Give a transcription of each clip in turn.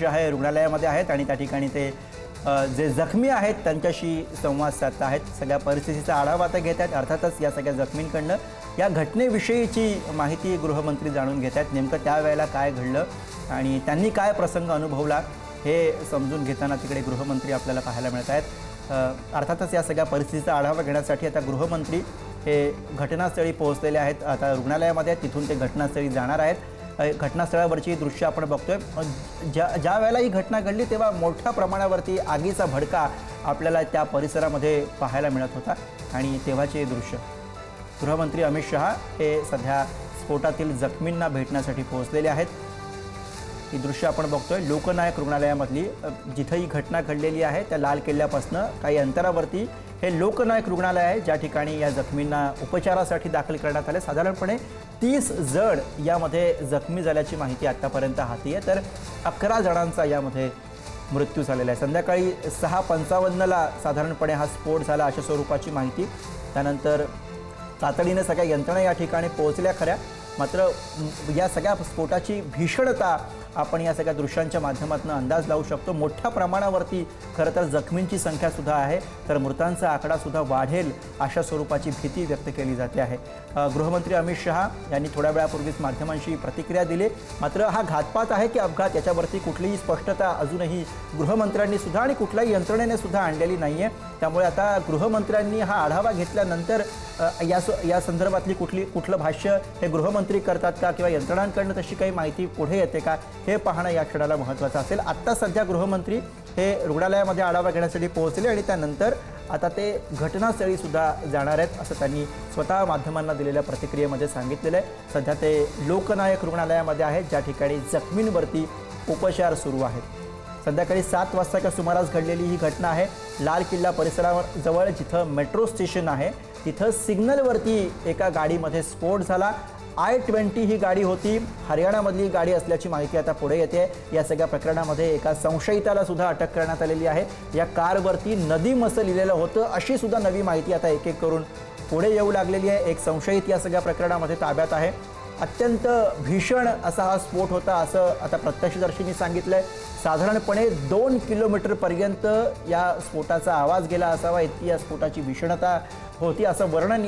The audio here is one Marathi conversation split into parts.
आहे रुग्णालयामध्ये आहेत आणि त्या ठिकाणी ते जे जखमी आहेत त्यांच्याशी संवाद साधत आहेत। सगळ्या परिस्थितीचा आढावा आता घेत आहेत। अर्थातच या सगळ्या जखमींकडनं या घटनेविषयीची माहिती गृहमंत्री जाणून घेत आहेत। नेमकं त्यावेळेला काय घडलं आणि त्यांनी काय प्रसंग अनुभवला हे समजून घेताना तिकडे गृहमंत्री आपल्याला पाहायला मिळत आहेत। अर्थातच या सगळ्या परिस्थितीचा आढावा घेण्यासाठी आता गृहमंत्री हे घटनास्थळी पोहोचलेले आहेत। आता रुग्णालयामध्ये तिथून ते घटनास्थळी जाणार आहेत। घटनास्थळावरची दृश्य आपण बघतोय। ज्या वेळेला ही घटना घडली तेव्हा मोठ्या प्रमाणावरती आगीचा भडका आपल्याला त्या परिसरामध्ये पाहायला मिळत होता आणि तेव्हाचे दृश्य गृहमंत्री अमित शहा हे सध्या स्फोटातील जखमींना भेटण्यासाठी पोहोचलेले आहेत। ही दृश्य आपण बघतोय लोकनायक रुग्णालयामधली, जिथे ही घटना घडलेली आहे त्या लाल किल्ल्यापासून काही अंतरावरती हे लोकनायक रुग्णालय आहे, ज्या ठिकाणी या जखमींना उपचारासाठी दाखल करण्यात आले। साधारणपणे 30 जण यामध्ये जखमी झाल्याची माहिती आतापर्यंत हाती आहे, तर 11 जणांचा यामध्ये मृत्यू झालेला आहे। संध्याकाळी 6:55ला साधारणपणे हा स्फोट झाला अशा स्वरूपाची माहिती। त्यानंतर तातडीने सगळ्या यंत्रणा या ठिकाणी पोहोचल्या खऱ्या, मात्र या सगळ्या स्फोटाची भीषणता आपण या सगळ्या दृश्यांच्या माध्यमातून अंदाज लावू शकतो। मोठ्या प्रमाणावरती खरं तर जखमींची संख्या सुद्धा आहे, तर मृतांचा आकडा सुद्धा वाढेल अशा स्वरूपाची भीती व्यक्त केली जाते आहे। गृहमंत्री अमित शहा यांनी थोड्या वेळापूर्वीच माध्यमांशी प्रतिक्रिया दिली, मात्र हा घातपात आहे की अपघात याच्यावरती कुठलीही स्पष्टता अजूनही गृहमंत्र्यांनी सुद्धा आणि कुठल्याही यंत्रणेने सुद्धा आणलेली नाही आहे। त्यामुळे आता गृहमंत्र्यांनी हा आढावा घेतल्यानंतर या संदर्भातली कुठलं भाष्य हे गृहमंत्री करतात का किंवा यंत्रणांकडून तशी काही माहिती पुढे येते का हे पाहणं या क्षणाला महत्त्वाचं असेल। आत्ता सध्या गृहमंत्री हे रुग्णालयामध्ये आढावा घेण्यासाठी पोहोचले आणि त्यानंतर आता ते घटनास्थळी सुद्धा जाणार आहेत असं त्यांनी स्वतः माध्यमांना दिलेल्या प्रतिक्रियेमध्ये सांगितलेलं आहे। सध्या ते लोकनायक रुग्णालयामध्ये आहेत, ज्या ठिकाणी जखमींवरती उपचार सुरू आहेत। संध्याकाळी 7 वाजताच्या सुमारास घडलेली ही घटना आहे लाल किल्ला परिसराजवळ, जिथं मेट्रो स्टेशन आहे तिथं सिग्नलवरती एका गाडीमध्ये स्फोट झाला। I-20 ही गाडी होती, हरियाणामधली गाडी असल्याची माहिती आता पुढे येते। या सगळ्या प्रकरणामध्ये एका संशयिताला सुद्धा अटक करण्यात आलेली आहे। या कारवरती नदीम असं लिहिलेलं होतं अशी सुद्धा नवी माहिती आता एक एक करून पुढे येऊ लागलेली आहे। एक संशयित या सगळ्या प्रकरणामध्ये ताब्यात आहे। अत्यंत भीषण असा हा स्फोट होता असं आता प्रत्यक्षदर्शींनी सांगितलंय। साधारणपणे 2 किलोमीटरपर्यंत या स्फोटाचा आवाज गेला असावा, इतकी या स्फोटाची भीषणता होती असं वर्णन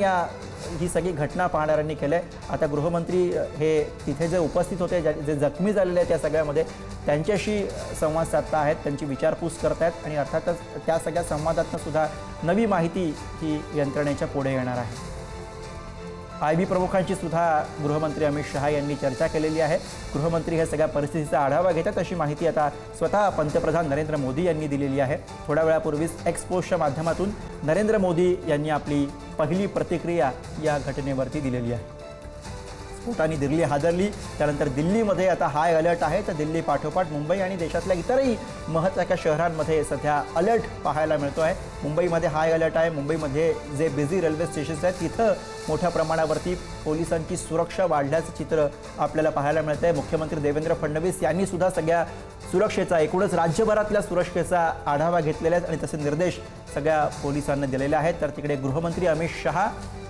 ही सगळी घटना पाहणाऱ्यांनी केलं आहे। आता गृहमंत्री हे तिथे जे उपस्थित होते, जे जखमी झालेले आहेत त्या सगळ्यामध्ये त्यांच्याशी संवाद साधत आहेत, त्यांची विचारपूस करत आहेत आणि अर्थातच त्या सगळ्या संवादातून सुद्धा नवी माहिती ही यंत्रणेच्या पुढे येणार आहे। IB प्रमुखांची सुद्धा गृहमंत्री अमित शहा यांनी चर्चा केलेली आहे। गृहमंत्री हे सगळ्या परिस्थितीचा आढावा घेतात अशी माहिती आता स्वतः पंतप्रधान नरेंद्र मोदी यांनी दिलेली आहे। थोड्या वेळापूर्वीच एक्स पोस्टच्या माध्यमातून नरेंद्र मोदी यांनी आपली पहिली प्रतिक्रिया या घटनेवरती दिलेली आहे। स्फोटाने दिल्ली हादरली, त्यानंतर दिल्लीमध्ये आता हाय अलर्ट आहे, तर दिल्ली पाठोपाठ मुंबई आणि देशातल्या इतरही महत्त्वाच्या शहरांमध्ये सध्या अलर्ट पाहायला मिळतो आहे। मुंबईमध्ये हाय अलर्ट आहे। मुंबईमध्ये जे बिझी रेल्वे स्टेशन्स आहेत तिथं मोठ्या प्रमाणावरती पोलिसांची सुरक्षा वाढल्याचं चित्र आपल्याला पाहायला मिळतं आहे। मुख्यमंत्री देवेंद्र फडणवीस यांनी सुद्धा सगळ्या सुरक्षेचा, एकूणच राज्यभरातल्या सुरक्षेचा आढावा घेतलेला आहे आणि तसे निर्देश सगळ्या पोलिसांना दिलेले आहेत। तर तिकडे गृहमंत्री अमित शहा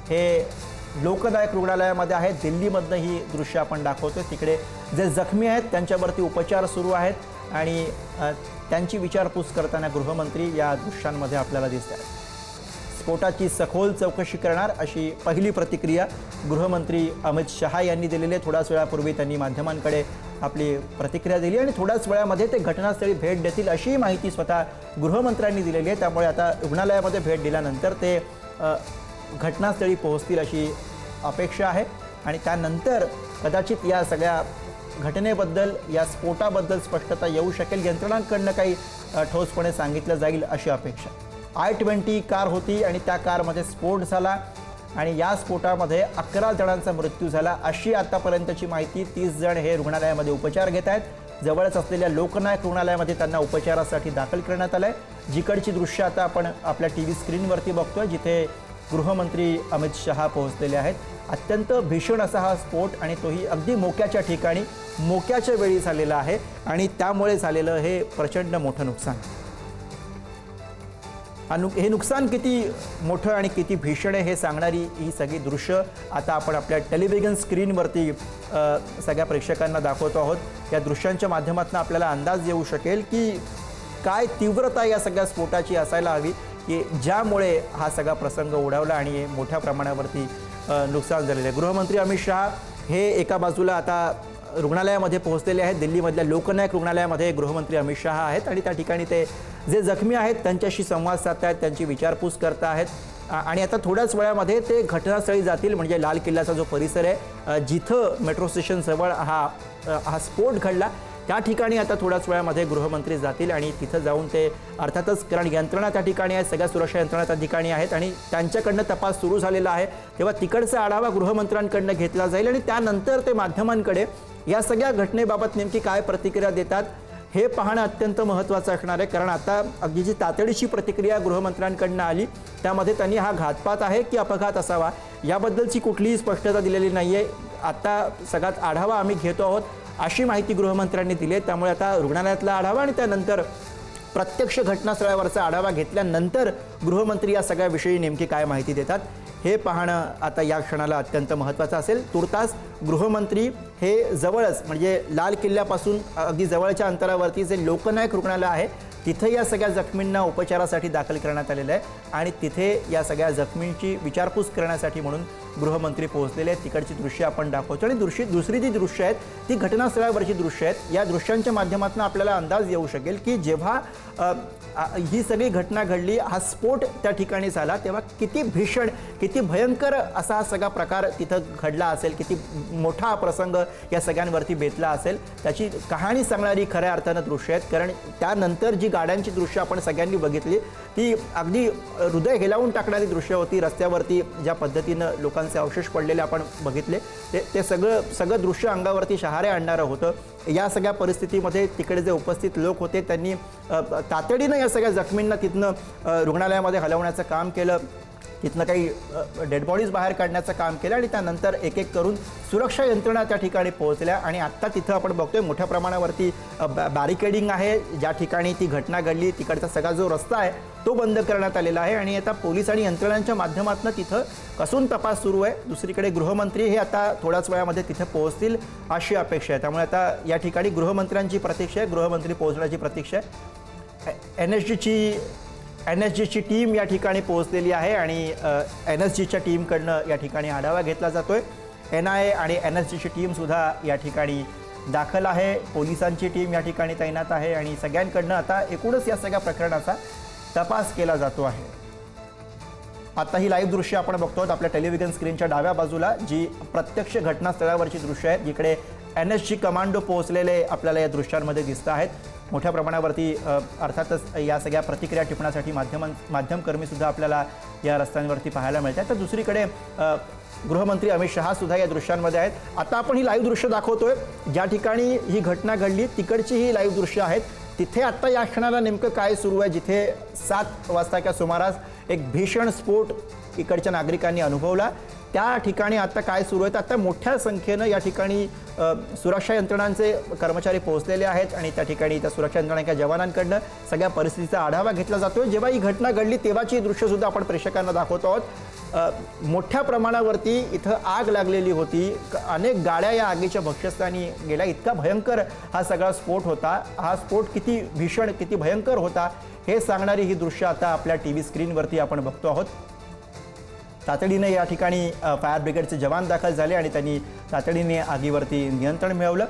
हे लोकनायक रुग्णालयामध्ये आहेत। दिल्लीमधनं ही दृश्य आपण दाखवतोय। तिकडे जे जखमी आहेत त्यांच्यावरती उपचार सुरू आहेत आणि त्यांची विचारपूस करताना गृहमंत्री या दृश्यांमध्ये आपल्याला दिसत आहेत। स्फोटाची सखोल चौकशी करणार अशी पहिली प्रतिक्रिया गृहमंत्री अमित शहा यांनी दिलेली आहे। थोड्याच वेळापूर्वी त्यांनी माध्यमांकडे आपली प्रतिक्रिया दिली आणि थोड्याच वेळामध्ये ते घटनास्थळी भेट देतील अशी माहिती स्वतः गृहमंत्र्यांनी दिलेली आहे। त्यामुळे आता रुग्णालयामध्ये भेट दिल्यानंतर ते घटनास्थळी पोहोचतील अशी अपेक्षा आहे आणि त्यानंतर कदाचित या सगळ्या घटनेबद्दल, या स्फोटाबद्दल स्पष्टता येऊ शकेल। यंत्रणांकडून काही ठोसपणे सांगितलं जाईल अशी अपेक्षा। I-20 कार होती आणि त्या कारमध्ये स्फोट झाला आणि या स्फोटामध्ये 11 जणांचा मृत्यू झाला अशी आतापर्यंतची माहिती। 30 जण हे रुग्णालयामध्ये उपचार घेत आहेत। जवळच असलेल्या लोकनायक रुग्णालयामध्ये त्यांना उपचारासाठी दाखल करण्यात आलं आहे। जिकडची दृश्य आता आपण आपल्या TV स्क्रीनवरती बघतोय, जिथे गृहमंत्री अमित शहा पोहोचलेले आहेत। अत्यंत भीषण असा हा स्फोट आणि तोही अगदी मोक्याच्या ठिकाणी, मोक्याच्या वेळी झालेला आहे आणि त्यामुळे झालेलं हे प्रचंड मोठं नुकसान। हे नुकसान किती मोठं आणि किती भीषण आहे हे सांगणारी ही सगळी दृश्य आता आपण आपल्या टेलिव्हिजन स्क्रीनवरती सगळ्या प्रेक्षकांना दाखवतो आहोत। या दृश्यांच्या माध्यमातून आपल्याला अंदाज येऊ शकेल की काय तीव्रता या सगळ्या स्फोटाची असायला हवी की ज्यामुळे हा सगळा प्रसंग ओढावला आणि मोठ्या प्रमाणावरती नुकसान झालेलं आहे। गृहमंत्री अमित शहा हे एका बाजूला आता रुग्णालयामध्ये पोहोचलेले आहेत। दिल्लीमधल्या लोकनायक रुग्णालयामध्ये गृहमंत्री अमित शहा आहेत आणि त्या ठिकाणी ते जे जखमी आहेत त्यांच्याशी संवाद साधतायत, त्यांची विचारपूस करत आहेत आणि आता थोड्याच वेळामध्ये ते घटनास्थळी जातील। म्हणजे लाल किल्ल्याचा जो परिसर आहे जिथं मेट्रो स्टेशन जवळ हा स्फोट घडला त्या ठिकाणी आता थोड्याच वेळामध्ये गृहमंत्री जातील आणि तिथं जाऊन ते अर्थातच कारण यंत्रणा त्या ठिकाणी आहेत, सगळ्या सुरक्षा यंत्रणा त्या ठिकाणी आहेत आणि त्यांच्याकडनं तपास सुरू झालेला आहे। तेव्हा तिकडचा आढावा गृहमंत्र्यांकडनं घेतला जाईल आणि त्यानंतर ते माध्यमांकडे या सगळ्या घटनेबाबत नेमकी काय प्रतिक्रिया देतात हे पाहणं अत्यंत महत्त्वाचं असणार आहे। कारण आता अगदी जी तातडीची प्रतिक्रिया गृहमंत्र्यांकडनं आली त्यामध्ये त्यांनी हा घातपात आहे की अपघात असावा याबद्दलची कुठलीही स्पष्टता दिलेली नाही आहे। आता सगळ्यात आढावा आम्ही घेतो आहोत अशी माहिती गृहमंत्र्यांनी दिली आहे। त्यामुळे आता रुग्णालयातला आढावा आणि त्यानंतर प्रत्यक्ष घटनास्थळावरचा आढावा घेतल्यानंतर गृहमंत्री या सगळ्या विषयी नेमकी काय माहिती देतात हे पाहणं आता या क्षणाला अत्यंत महत्त्वाचं असेल। तुर्तास गृहमंत्री हे जवळच म्हणजे लाल किल्ल्यापासून अगदी जवळच्या अंतरावरती जे लोकनायक रुग्णालय आहे तिथे या सगळ्या जखमींना उपचारासाठी दाखल करण्यात आलेलं आहे आणि तिथे या सगळ्या जखमींची विचारपूस करण्यासाठी म्हणून गृहमंत्री पोहोचलेले आहेत। तिकडची दृश्य आपण दाखवतो आणि दुसरी जी दृश्य आहेत ती घटनास्थळावरची दृश्य आहेत। या दृश्यांच्या माध्यमातून आपल्याला अंदाज येऊ शकेल की जेव्हा ही सगळी घटना घडली, हा स्फोट त्या ठिकाणी झाला तेव्हा किती भीषण किती भयंकर असा हा सगळा प्रकार तिथं घडला असेल, किती मोठा हा प्रसंग या सगळ्यांवरती बेतला असेल त्याची कहाणी सांगणारी खऱ्या अर्थानं दृश्य आहेत। कारण त्यानंतर जी गाड्यांची दृश्य आपण सगळ्यांनी बघितली ती अगदी हृदय हेलावून टाकणारी दृश्य होती। रस्त्यावरती ज्या पद्धतीनं लोकांचे अवशेष पडलेले आपण बघितले ते सगळं दृश्य अंगावरती शहारे आणणारं होतं। या सगळ्या परिस्थितीमध्ये तिकडे जे उपस्थित लोक होते त्यांनी तातडीनं या सगळ्या जखमींना तिथनं रुग्णालयामध्ये हलवण्याचं काम केलं, तिथनं काही डेड बॉडीज बाहेर काढण्याचं काम केलं आणि त्यानंतर एक एक करून सुरक्षा यंत्रणा त्या ठिकाणी पोहोचल्या आणि आत्ता तिथं आपण बघतोय मोठ्या प्रमाणावरती बॅरिकेडिंग आहे। ज्या ठिकाणी ती घटना घडली तिकडचा सगळा जो रस्ता आहे तो बंद करण्यात आलेला आहे आणि आता पोलीस आणि यंत्रणांच्या माध्यमातून तिथं कसून तपास सुरू आहे। दुसरीकडे गृहमंत्री हे आता थोड्याच वेळामध्ये तिथे पोहोचतील अशी अपेक्षा आहे। त्यामुळे आता या ठिकाणी गृहमंत्र्यांची प्रतीक्षा आहे, गृहमंत्री पोहोचण्याची प्रतीक्षा आहे। NSGची टीम या ठिकाणी पोहोचलेली आहे आणि NSGच्या टीमकडनं या ठिकाणी आढावा घेतला जातोय। NIA आणि NSGची टीमसुद्धा या ठिकाणी दाखल आहे, पोलिसांची टीम या ठिकाणी तैनात आहे आणि सगळ्यांकडनं आता एकूणच या सगळ्या प्रकरणाचा तपास केला जातो आहे। आता ही लाईव्ह दृश्य आपण बघतो आपल्या टेलिव्हिजन स्क्रीनच्या डाव्या बाजूला जी प्रत्यक्ष घटनास्थळावरची दृश्य आहेत जिकडे NSG कमांडो पोहोचलेले आपल्याला या दृश्यांमध्ये दिसत आहेत। मोठ्या प्रमाणावरती अर्थातच या सगळ्या प्रतिक्रिया टिपण्यासाठी माध्यमकर्मीसुद्धा आपल्याला या रस्त्यांवरती पाहायला मिळतात। तर दुसरीकडे गृहमंत्री अमित शहा सुद्धा या दृश्यांमध्ये आहेत। आता आपण ही लाईव्ह दृश्य दाखवतोय ज्या ठिकाणी ही घटना घडली तिकडची ही लाईव्ह दृश्य आहेत। तिथे आत्ता या क्षणाला नेमकं काय सुरू आहे, जिथे 7 वाजताच्या सुमारास एक भीषण स्फोट इकडच्या नागरिकांनी अनुभवला त्या ठिकाणी आता काय सुरू आहे। आता मोठ्या संख्येनं या ठिकाणी सुरक्षा यंत्रणांचे कर्मचारी पोहोचलेले आहेत आणि त्या ठिकाणी त्या सुरक्षा यंत्रणांच्या जवानांकडनं सगळ्या परिस्थितीचा आढावा घेतला जातोय। जेव्हा ही घटना घडली तेव्हाची दृश्यसुद्धा आपण प्रेक्षकांना दाखवतो आहोत। मोठ्या प्रमाणावरती इथं आग लागलेली होती, अनेक गाड्या या आगीच्या भक्ष्यस्थानी गेल्या, इतका भयंकर हा सगळा स्फोट होता। हा स्फोट किती भीषण किती भयंकर होता हे सांगणारी ही दृश्य आता आपल्या TV स्क्रीनवरती आपण बघतो आहोत। तातडीने या ठिकाणी फायर ब्रिगेडचे जवान दाखल झाले आणि त्यांनी तातडीने आगीवरती नियंत्रण मिळवलं।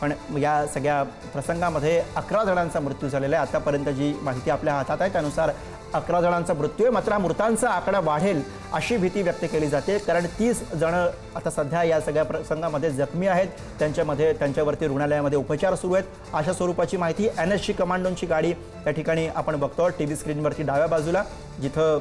पण या सगळ्या प्रसंगामध्ये 11 जणांचा मृत्यू झालेला आहे। आतापर्यंत जी माहिती आपल्या हातात आहे त्यानुसार 11 जणांचा मृत्यू आहे, मात्र मृतांचा आकडा वाढेल अशी भीती व्यक्त केली जाते। कारण 30 जण आता सध्या या सगळ्या प्रसंगामध्ये जखमी आहेत, त्यांच्यावरती रुग्णालयामध्ये उपचार सुरू आहेत अशा स्वरूपाची माहिती। NSG कमांडोंची गाडी त्या ठिकाणी आपण बघतो TV स्क्रीनवरती डाव्या बाजूला जिथं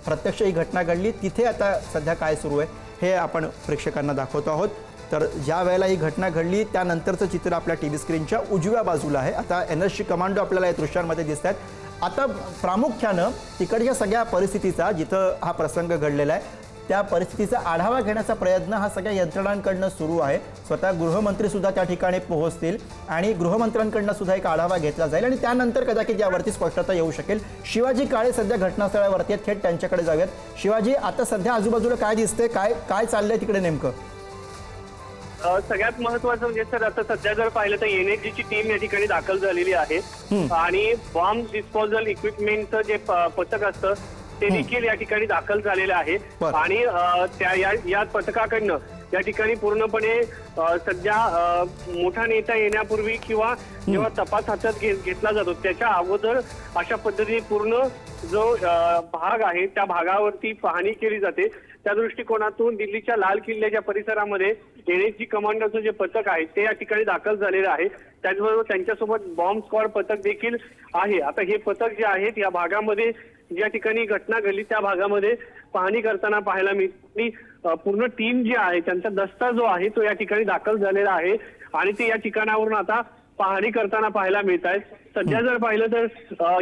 प्रत्यक्ष ही घटना घडली तिथे आता सध्या काय सुरू आहे हे आपण प्रेक्षकांना दाखवतो आहोत। तर ज्या वेळेला ही घटना घडली त्यानंतरचं चित्र आपल्या TV स्क्रीनच्या उजव्या बाजूला आहे। आता NSG कमांडो आपल्याला या दृश्यांमध्ये दिसत आहेत। आता प्रामुख्यानं तिकडच्या सगळ्या परिस्थितीचा जिथं हा प्रसंग घडलेला आहे त्या परिस्थितीचा आढावा घेण्याचा प्रयत्न हा सगळ्या यंत्रणांकडनं सुरू आहे। स्वतः गृहमंत्री सुद्धा त्या ठिकाणी पोहोचतील आणि गृहमंत्र्यांकडनं सुद्धा एक आढावा घेतला जाईल आणि त्यानंतर कदाचित यावरती स्पष्टता येऊ शकेल। शिवाजी काळे सध्या घटनास्थळावरती आहेत, थेट त्यांच्याकडे जाऊयात। शिवाजी, आता सध्या आजूबाजूला काय दिसतंय, काय चाललंय तिकडे नेमकं? सगळ्यात महत्वाचं म्हणजे सर आता सध्या जर पाहिलं तर एनएचजीची टीम या ठिकाणी दाखल झालेली आहे आणि बॉम्ब डिस्पोजल इक्विपमेंटचं जे पथक असतं ते देखील या ठिकाणी दाखल झालेलं आहे आणि या पथकाकडनं या ठिकाणी पूर्णपणे सध्या मोठा नेता येण्यापूर्वी किंवा जेव्हा तपास हातात घेतला जातो त्याच्या अगोदर अशा पद्धतीने पूर्ण जो भाग आहे त्या भागावरती पाहणी केली जाते। त्या दृष्टिकोनातून दिल्लीच्या लाल किल्ल्याच्या परिसरामध्ये एनएचजी कमांडोचं जे पथक आहे ते या ठिकाणी दाखल झालेलं आहे। त्याचबरोबर त्यांच्यासोबत बॉम्ब स्क्वॉड पथक देखील आहे। आता हे पथक जे आहेत या भागामध्ये ज्या ठिकाणी घटना घडली त्या भागामध्ये पाहणी करताना पाहायला मिळते। पूर्ण टीम जी आहे त्यांचा दस्ता जो आहे तो या ठिकाणी दाखल झालेला आहे आणि ते या ठिकाणावरून आता पाहणी करताना पाहायला मिळत आहे। सध्या जर पाहिलं तर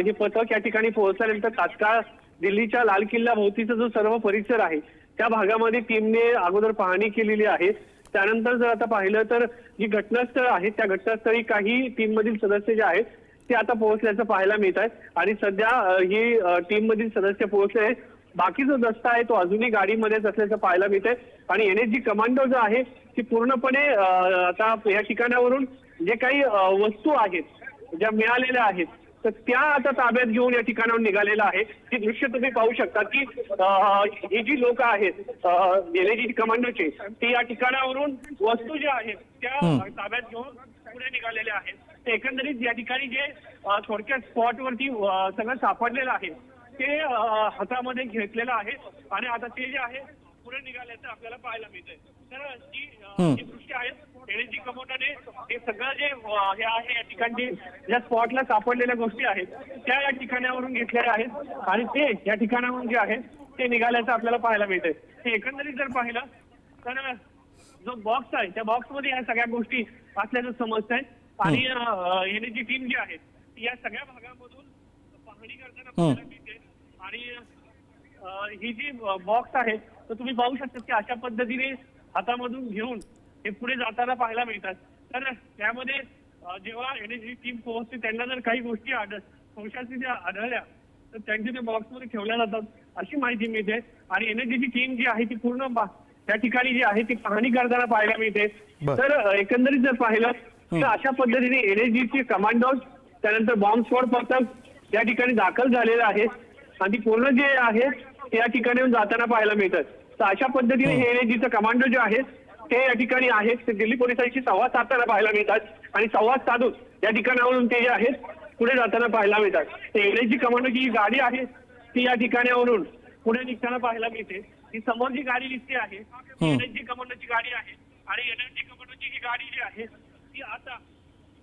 हे पथक या ठिकाणी पोहोचल्यानंतर तात्काळ दिल्लीच्या लाल किल्ला भोवतीचा जो सर्व परिसर आहे त्या भागामध्ये टीमने अगोदर पाहणी केलेली आहे। त्यानंतर जर आता पाहिलं तर जी घटनास्थळ आहे त्या घटनास्थळी काही टीम मधील सदस्य जे आहेत ते आता पोहोचल्याचं पाहायला मिळत आहे आणि सध्या ही टीम मधील सदस्य पोहोचले आहेत। बाकी जो दस्ता आहे तो अजूनही गाडीमध्येच असल्याचं पाहायला मिळत आहे आणि एनएचजी कमांडो जो आहे ती पूर्णपणे आता या ठिकाणावरून जे काही वस्तू आहेत ज्या मिळालेल्या आहेत तर त्या आता ताब्यात घेऊन या ठिकाणावर निघालेला आहे। ही दृश्य तुम्ही पाहू शकता की ही जी लोक आहेत एनएचजी कमांडोचे ते या ठिकाणावरून वस्तू ज्या आहेत त्या ताब्यात घेऊन पुढे निघालेले आहेत। एकंदरीत या ठिकाणी जे थोडक्यात स्पॉटवरती सगळं सापडलेलं आहे ते हातामध्ये घेतलेलं आहे आणि आता ते जे आहे पुढे निघाल्याचं आपल्याला पाहायला मिळतंय। तर जी दृश्य आहेत एनएचजी कमांडोने हे सगळं जे हे आहे या ठिकाणी ज्या स्पॉटला सापडलेल्या गोष्टी आहेत त्या या ठिकाणावरून घेतलेल्या आहेत आणि ते या ठिकाणावरून जे आहे ते निघाल्याचं आपल्याला पाहायला मिळतंय। हे एकंदरीत जर पाहिलं तर जो बॉक्स आहे त्या बॉक्समध्ये या सगळ्या गोष्टी असल्याचं समजतंय आणि एनएचजी टीम जी आहे या सगळ्या भागामधून पाहणी करताना पाहायला मिळते आणि ही जी बॉक्स आहे तर तुम्ही पाहू शकता की अशा पद्धतीने हातामधून घेऊन हे पुढे जाताना पाहायला मिळतात। तर त्यामध्ये जेव्हा एनएचजी टीम पोहोचते त्यांना जर काही गोष्टी संशयाच्या आढळल्या तर त्यांच्या त्या बॉक्समध्ये ठेवल्या जातात अशी माहिती मिळते आणि एनएचजीची टीम जी आहे ती पूर्ण त्या ठिकाणी जी आहे ती पाहणी करताना पाहायला मिळते। तर एकंदरीत जर पाहिलं तर अशा पद्धतीने एनएचजीची कमांडोज त्यानंतर बॉम्ब स्क्वॉड पथक या ठिकाणी दाखल झालेलं आहे आणि पूर्ण जे आहे ते या ठिकाणी जाताना पाहायला मिळतात। तर अशा पद्धतीने हे एनएचजीचं कमांडो जे आहेत ते या ठिकाणी आहेत ते दिल्ली पोलिसांशी संवाद साधताना पाहायला मिळतात आणि संवाद साधून या ठिकाणावरून ते जे आहेत पुढे जाताना पाहायला मिळतात। एनएचजी कमांडोची जी गाडी आहे ती या ठिकाणावरून पुढे निघताना पाहायला मिळते। ही समोर जी गाडी दिसते आहे ती एनएचजी कमांडोची गाडी आहे आणि एनएचजी कमांडोची ही गाडी जी आहे ती आता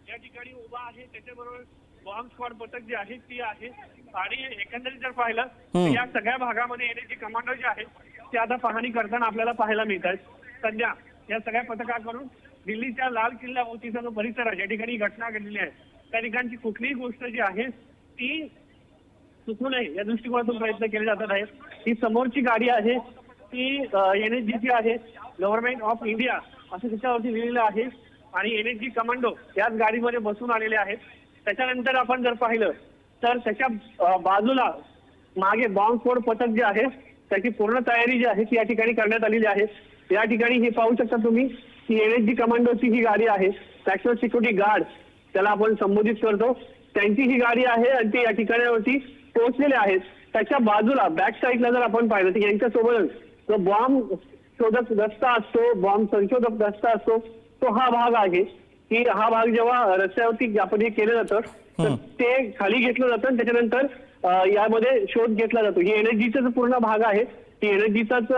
या ठिकाणी उभा आहे। त्याच्याबरोबर बॉम्ब स्क्वॉड पथक जे आहे ती आहे आणि एकंदरीत जर पाहिलं तर या सगळ्या भागामध्ये एनएचजी कमांडो जे आहे ते आता पाहणी करताना आपल्याला पाहायला मिळतात। सध्या या सगळ्या पथकाकडून दिल्लीच्या लाल किल्ला भोवतीचा जो परिसर आहे ज्या ठिकाणी घटना घडलेली आहे त्या ठिकाणची कुठलीही गोष्ट जी आहे ती चुकू नये या दृष्टिकोनातून प्रयत्न केले जातात आहेत। ही समोरची गाडी आहे ती एनएचजीची आहे, गव्हर्नमेंट ऑफ इंडिया असं त्याच्यावरती लिहिलेलं आहे आणि एनएचजी कमांडो याच गाडीमध्ये बसून आलेले आहेत। त्याच्यानंतर आपण जर पाहिलं तर त्याच्या बाजूला मागे बॉम्ब स्क्वॉड पथक जे आहे त्याची पूर्ण तयारी जी आहे ती या ठिकाणी करण्यात आलेली आहे। या ठिकाणी हे पाहू शकता तुम्ही की एनएचजी कमांडोची ही गाडी आहे, नॅशनल सिक्युरिटी गार्ड त्याला आपण संबोधित करतो, त्यांची ही गाडी आहे आणि ते या ठिकाणावरती पोहोचलेले आहेत। त्याच्या बाजूला बॅक साईडला जर आपण पाहिलं तर यांच्यासोबत जो बॉम्ब शोधक दस्ता असतो, बॉम्ब संशोधक दस्ता असतो तो हा भाग आहे की हा भाग जेव्हा रस्त्यावरती आपण हे केलं जातं तर ते खाली घेतलं जातं आणि त्याच्यानंतर यामध्ये शोध घेतला जातो। ही एनएचजीचा पूर्ण भाग आहे, ती एनएचजीचाच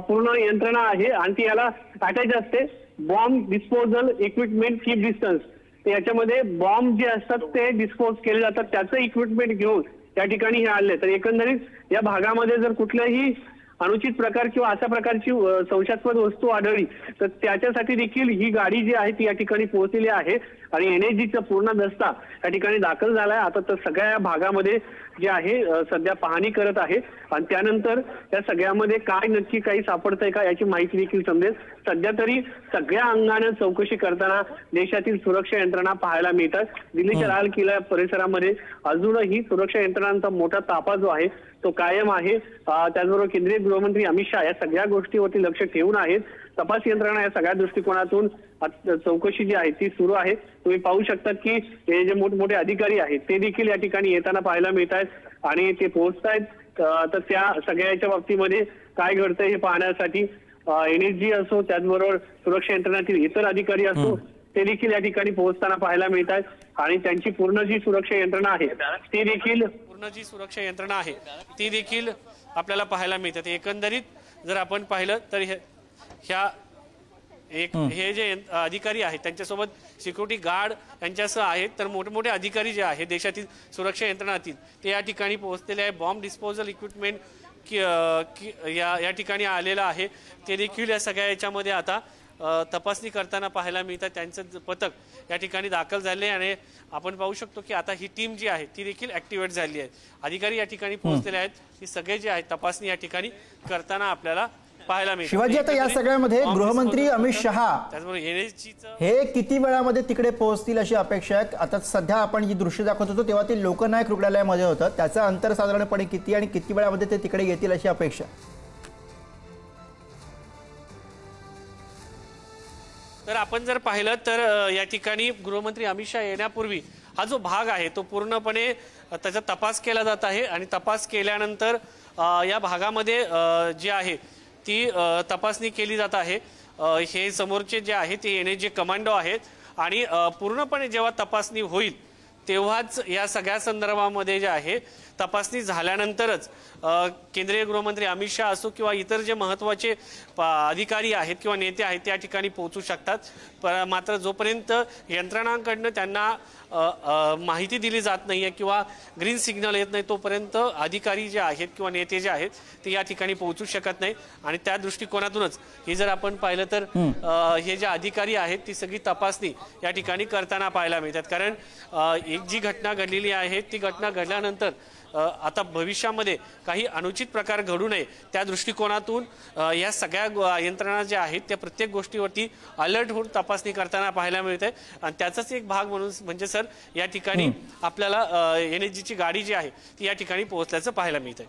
पूर्ण यंत्रणा आहे आणि ती याला अटॅच असते bomb disposal equipment keep distance. याच्यामध्ये बॉम्ब जे असतात ते डिस्पोज केले जातात त्याचं इक्विपमेंट घेऊन या ठिकाणी हे आले। तर एकंदरीत या भागामध्ये जर कुठल्याही अनुचित प्रकार किंवा अशा प्रकारची संशयास्पद वस्तू आढळली तर त्याच्यासाठी देखील ही गाडी जी आहे ती या ठिकाणी पोहोचलेली आहे आणि एनएचजीचा पूर्ण दस्ता या ठिकाणी दाखल झालाय। आता तर सगळ्या भागामध्ये जे आहे सध्या पाहणी करत आहे आणि त्यानंतर या सगळ्यामध्ये काय नक्की काही सापडतंय का याची माहिती देखील समजेल। सध्या तरी सगळ्या अंगाने चौकशी करताना देशातील सुरक्षा यंत्रणा पाहायला मिळतात। दिल्लीच्या लाल किल्ला परिसरामध्ये अजूनही सुरक्षा यंत्रणांचा मोठा ताफा जो आहे तो कायम आहे। त्याचबरोबर केंद्रीय गृहमंत्री अमित शहा या सगळ्या गोष्टीवरती लक्ष ठेवून आहेत. तपास यंत्रणा या सगळ्या दृष्टिकोनातून चौकशी जी आहे ती सुरू आहे. तुम्ही पाहू शकता की हे जे मोठमोठे अधिकारी आहेत ते देखील या ठिकाणी येताना पाहायला मिळत आहेत आणि ते पोहोचतायत. तर त्या सगळ्याच्या बाबतीमध्ये काय घडतंय हे पाहण्यासाठी NSG असो, त्याचबरोबर सुरक्षा यंत्रणातील इतर अधिकारी असो, ते देखील या ठिकाणी पोहोचताना पाहायला मिळत आहेत आणि त्यांची पूर्ण जी सुरक्षा यंत्रणा आहे ती देखील आपल्याला पाहायला मिळतात. एकंदरीत जर आपण पाहिलं तर हे जे अधिकारी आहेत त्यांच्यासोबत सिक्युरिटी गार्ड यांच्यासह आहेत. तर मोठमोठे अधिकारी जे आहेत देशातील सुरक्षा यंत्रणातील ते या ठिकाणी पोहोचलेले आहे. बॉम्ब डिस्पोजल इक्विपमेंट या ठिकाणी आलेलं आहे. ते देखील या सगळ्या याच्यामध्ये आता तपासणी करताना पाहायला मिळतात. त्यांचं पथक या ठिकाणी दाखल झाले आणि आपण पाहू शकतो की आता ही टीम जी आहे ती देखील ऍक्टिव्हेट झाली आहे. अधिकारी या ठिकाणी पोहोचलेले आहेत. ही सगळे जे आहेत तपासणी या ठिकाणी करताना आपल्याला पाहायला मिळते. शिवाजी, आता या सगळ्यामध्ये गृहमंत्री अमित शहा हे किती वेळामध्ये तिकडे पोहोचतील अशी अपेक्षा आहे? आता सध्या आपण जी दृश्य दाखवत होतो तेव्हा ते लोकनायक रुग्णालयामध्ये होतं, त्याचं अंतर साधारणपणे किती आणि किती वेळामध्ये ते तिकडे येतील अशी अपेक्षा? तर आपण जर पाहिलं तर या ठिकाणी गृहमंत्री अमित शहा येण्यापूर्वी हा जो भाग आहे तो पूर्णपणे त्याचा तपास केला जात आहे आणि तपास केल्यानंतर या भागामध्ये जे आहे ती तपासणी केली जात आहे. हे समोरचे जे आहे ते NSG कमांडो आहेत आणि पूर्णपणे जेव्हा तपासणी होईल तेव्हाच या सगळ्या संदर्भामध्ये जे आहे तपासणी झाल्यानंतरच केंद्रीय गृहमंत्री अमित शहा असो किंवा इतर जे महत्त्वाचे अधिकारी आहेत किंवा नेते आहेत त्या ठिकाणी पोहोचू शकतात. मात्र जोपर्यंत यंत्रणांकडनं त्यांना माहिती दिली जात नाहीये किंवा ग्रीन सिग्नल येत नाही तोपर्यंत अधिकारी जे आहेत किंवा नेते जे आहेत ते या ठिकाणी पोहोचू शकत नाही. आणि त्या दृष्टिकोनातूनच हे जर आपण पाहिलं तर हे जे अधिकारी आहेत ती सगळी तपासणी या ठिकाणी करताना पाहायला मिळतात. कारण एक जी घटना घडलेली आहे ती घटना घडल्यानंतर आता भविष्यामध्ये काही अनुचित प्रकार घडू नये त्या दृष्टिकोनातून या सगळ्या यंत्रणा ज्या आहेत त्या प्रत्येक गोष्टीवरती अलर्ट होऊन तपासणी करताना पाहायला मिळते. आणि त्याचाच एक भाग म्हणून म्हणजे सर या ठिकाणी आपल्याला NSGची गाडी जी आहे ती या ठिकाणी पोहोचल्याचं पाहायला मिळतंय.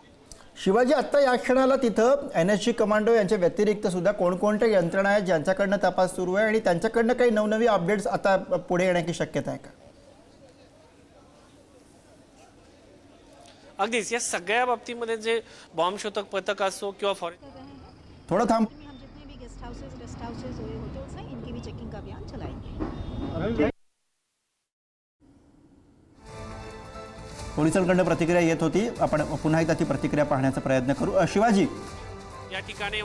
शिवाजी, आता या क्षणाला तिथं NSG कमांडो यांच्या व्यतिरिक्त सुद्धा कोणकोणत्या यंत्रणा आहेत ज्यांच्याकडनं तपास सुरू आहे आणि त्यांच्याकडनं काही नवनवी अपडेट्स आता पुढे येण्याची शक्यता आहे का? अगदीच या सगळ्या बाबतीमध्ये जे बॉम्ब शोधक पथक असो किंवा थोडं थांब. हम जितने भी गेस्ट हाउसेस हुए होटल्स हैं इनकी भी चेकिंग का अभियान चलाएंगे. पोलिसांकडून प्रतिक्रिया येत होती, आपण पुन्हा एकदा ती प्रतिक्रिया पाहण्याचा प्रयत्न करू. शिवाजी, या ठिकाणी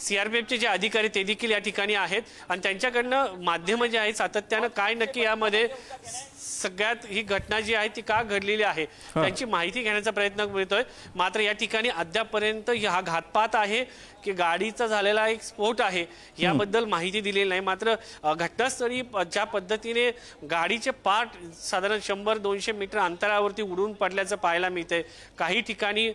CRPFचे जे अधिकारी ते देखील या ठिकाणी आहेत आणि त्यांच्याकडनं माध्यम जे आहे सातत्यानं काय नक्की यामध्ये सगळ्यात ही घटना जी आहे ती का घडलेली आहे त्यांची माहिती घेण्याचा प्रयत्न करतोय. मात्र या ठिकाणी अद्यापर्यंत हा घातपात आहे की गाडीचा झालेला एक स्फोट आहे याबद्दल माहिती दिलेली नाही. मात्र घटनास्थळी ज्या पद्धतीने गाडीचे पार्ट साधारण 100-200 मीटर अंतरावरती उडून पडल्याचं पाहायला मिळतंय. काही ठिकाणी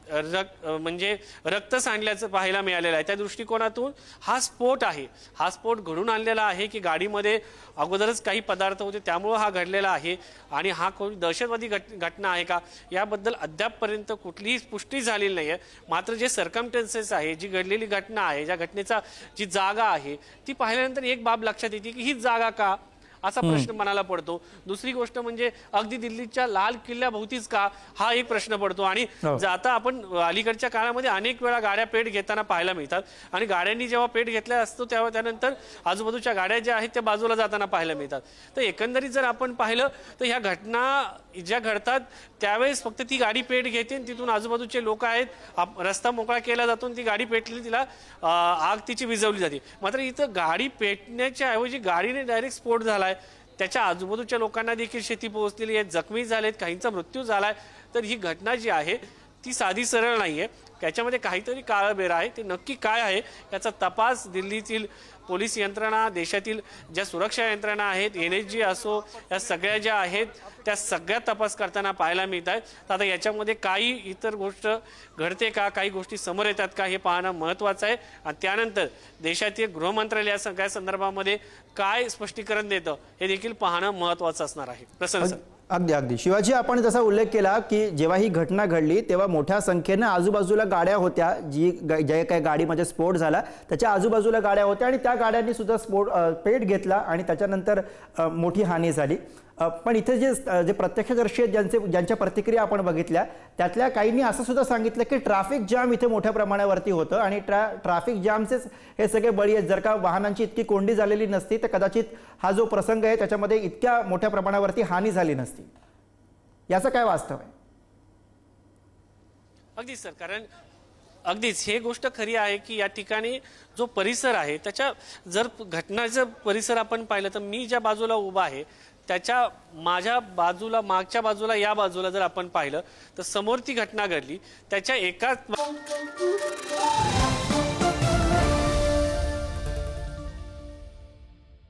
म्हणजे रक्त सांडल्याचं पाहायला मिळालेलं आहे. त्या दृष्टिकोनातून हा स्फोट आहे, हा स्फोट घडून आणलेला आहे की गाडीमध्ये अगोदरच काही पदार्थ होते त्यामुळे हा घडलेला आहे. आणि हा कोणी दहशतवादी घटना आहे का याबद्दल अद्यापपर्यंत कुठलीही पुष्टी झालेली नाही आहे. मात्र जे सर्कमस्टन्सेस आहे, जी घडलेली घटना आहे, ज्या घटनेचा जी जागा आहे ती पाहिल्यानंतर एक बाब लक्षात येते की ही जागा का असा प्रश्न मनाला पडतो. दुसरी गोष्ट म्हणजे अगदी दिल्लीच्या लाल किल्ल्याभोवतीच का हा एक प्रश्न पडतो. आणि आता आपण अलीकडच्या काळामध्ये अनेक वेळा गाड्या पेट घेताना पाहायला मिळतात आणि गाड्यांनी जेव्हा पेट घेतल्या असतो तेव्हा त्यानंतर आजूबाजूच्या गाड्या ज्या आहेत त्या बाजूला जाताना पाहायला मिळतात. तर एकंदरीत जर आपण पाहिलं तर ह्या घटना ज्या घडतात त्यावेळेस फक्त ती गाडी पेट घेते, तिथून आजूबाजूचे लोक आहेत, रस्ता मोकळा केला जातो, ती गाडी पेटली, तिला आग तिची विझवली जाते. मात्र इथं गाडी पेटण्याच्या ऐवजी गाडीने डायरेक्ट स्फोट झालाय, त्याच्या आजूबाजूच्या लोकांना देखील क्षती पोहोचलेली आहे, जखमी झालेत, काहींचा मृत्यू झालाय. तर ही घटना जी आहे ती साधी सरळ नाहीये, त्याच्यामध्ये काहीतरी काळबेर आहे. ते नक्की काय आहे याचा तपास दिल्लीतील पोलीस यंत्रणा, देशातील ज्या सुरक्षा यंत्रणा आहेत, NSG असो, या सगळ्या ज्या आहेत त्या सगळ्या तपास करताना पाहायला मिळत आहेत. तर आता याच्यामध्ये काही इतर गोष्ट घडते का, काही गोष्टी समोर येतात का हे पाहणं महत्त्वाचं आहे. आणि त्यानंतर देशातील गृहमंत्रालय या सगळ्या संदर्भामध्ये काय स्पष्टीकरण देतं हे देखील पाहणं महत्त्वाचं असणार आहे. प्रसन्न सर. अगदी अगदी शिवाजी, आपण जसा उल्लेख केला की जेव्हा ही घटना घडली तेव्हा मोठ्या संख्येने आजूबाजूला गाड्या होत्या, ज्या काही गाडीमध्ये स्फोट झाला त्याच्या आजूबाजूला गाड्या होत्या आणि त्या गाड्यांनी सुद्धा पेट घेतला आणि त्याच्यानंतर मोठी हानी झाली. पण इथे जे प्रत्यक्षदर्शी आहेत ज्यांच्या प्रतिक्रिया आपण बघितल्या त्यातल्या काहींनी असं सुद्धा सांगितलं की ट्रॅफिक जाम इथे मोठ्या प्रमाणावरती होतं आणि ट्रॅफिक जामचेच हे सगळे बळी आहेत. जर का वाहनांची इतकी कोंडी झालेली नसती तर कदाचित हा जो प्रसंग आहे त्याच्यामध्ये इतक्या मोठ्या प्रमाणावरती हानी झाली नसती. याचं काय वास्तव आहे? अगदीच सर, कारण अगदीच हे गोष्ट खरी आहे की या ठिकाणी जो परिसर आहे त्याच्या जर घटनाचं परिसर आपण पाहिलं तर मी ज्या बाजूला उभा आहे त्याच्या माझ्या बाजूला मागच्या बाजूला या बाजूला जर आपण पाहिलं तर समोर ती घटना घडली त्याच्या एकाच